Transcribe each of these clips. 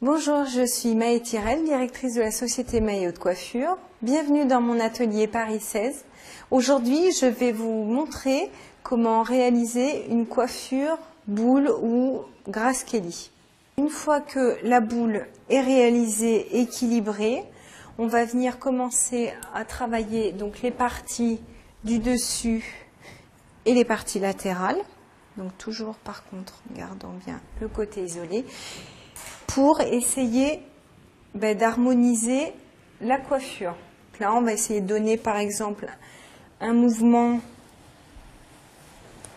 Bonjour, je suis Maë Tirel, directrice de la société Maë Haute Coiffure. Bienvenue dans mon atelier Paris 16. Aujourd'hui, je vais vous montrer comment réaliser une coiffure boule ou Grace Kelly. Une fois que la boule est réalisée, équilibrée, on va venir commencer à travailler donc les parties du dessus et les parties latérales. Donc toujours par contre, gardant bien le côté isolé, pour essayer d'harmoniser la coiffure. Donc là, on va essayer de donner par exemple un mouvement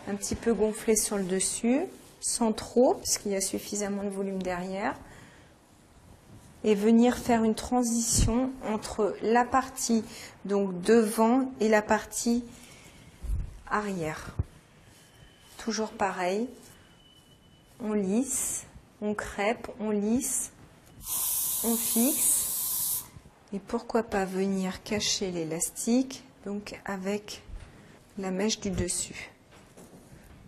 un petit peu gonflé sur le dessus, sans trop, parce qu'il y a suffisamment de volume derrière, et venir faire une transition entre la partie donc devant et la partie arrière. Toujours pareil, on lisse, on crêpe, on lisse, on fixe, et pourquoi pas venir cacher l'élastique donc avec la mèche du dessus.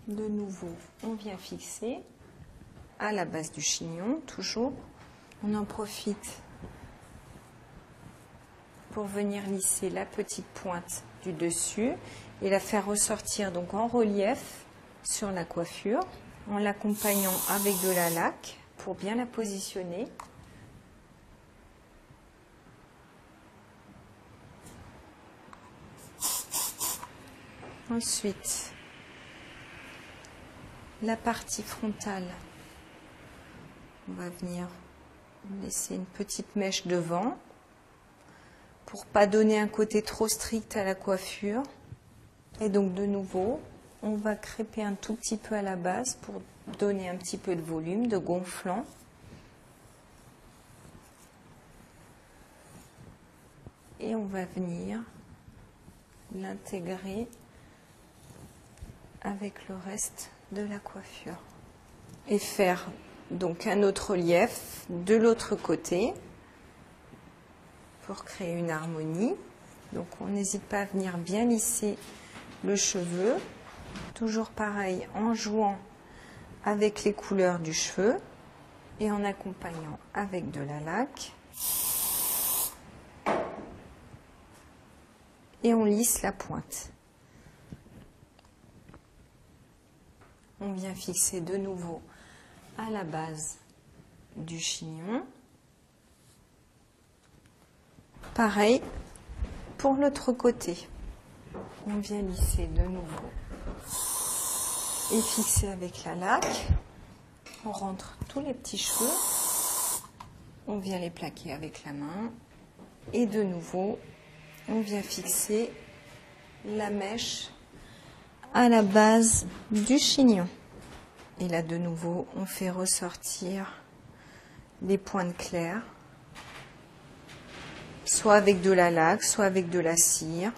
De nouveau, on vient fixer à la base du chignon, toujours. On en profite pour venir lisser la petite pointe du dessus et la faire ressortir donc en relief sur la coiffure, en l'accompagnant avec de la laque pour bien la positionner. Ensuite, la partie frontale, on va venir laisser une petite mèche devant pour pas donner un côté trop strict à la coiffure. Et donc de nouveau, on va crêper un tout petit peu à la base pour donner un petit peu de volume, de gonflant. Et on va venir l'intégrer avec le reste de la coiffure. Et faire donc un autre relief de l'autre côté pour créer une harmonie. Donc on n'hésite pas à venir bien lisser le cheveu. Toujours pareil, en jouant avec les couleurs du cheveu et en accompagnant avec de la laque. Et on lisse la pointe. On vient fixer de nouveau à la base du chignon. Pareil pour l'autre côté. On vient lisser de nouveau et fixer avec la laque. On rentre tous les petits cheveux. On vient les plaquer avec la main. Et de nouveau, on vient fixer la mèche à la base du chignon. Et là, de nouveau, on fait ressortir les pointes claires, soit avec de la laque, soit avec de la cire.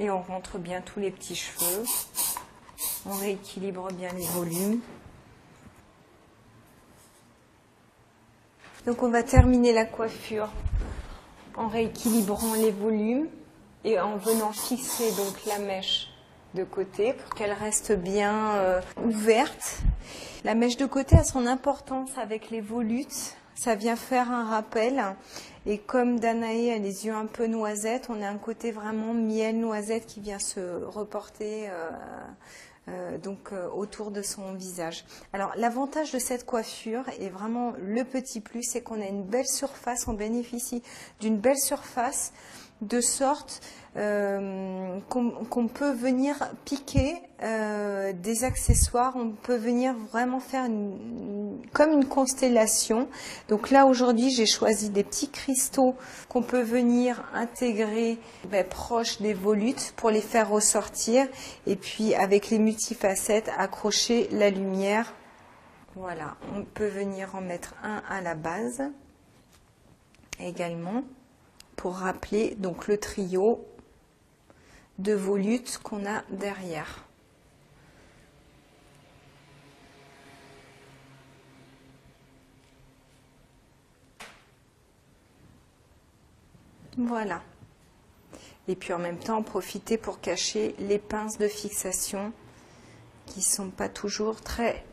Et on rentre bien tous les petits cheveux. On rééquilibre bien les volumes. Donc on va terminer la coiffure en rééquilibrant les volumes et en venant fixer donc la mèche de côté pour qu'elle reste bien ouverte. La mèche de côté a son importance avec les volutes. Ça vient faire un rappel. Et comme Danae a les yeux un peu noisettes, on a un côté vraiment miel noisette qui vient se reporter autour de son visage. Alors l'avantage de cette coiffure et vraiment le petit plus, c'est qu'on a une belle surface, on bénéficie d'une belle surface de sorte qu'on peut venir piquer des accessoires, on peut venir vraiment faire comme une constellation. Donc là aujourd'hui j'ai choisi des petits cristaux qu'on peut venir intégrer proche des volutes pour les faire ressortir et puis avec les multifacettes accrocher la lumière. Voilà, on peut venir en mettre un à la base également pour rappeler donc le trio de volutes qu'on a derrière. Voilà. Et puis en même temps, profiter pour cacher les pinces de fixation qui ne sont pas toujours très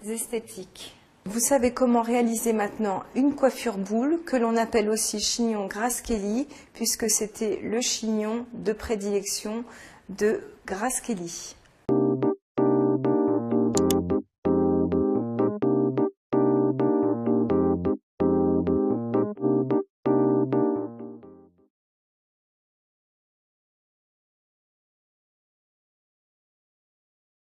esthétiques. Vous savez comment réaliser maintenant une coiffure boule, que l'on appelle aussi chignon Grace Kelly, puisque c'était le chignon de prédilection de Grace Kelly.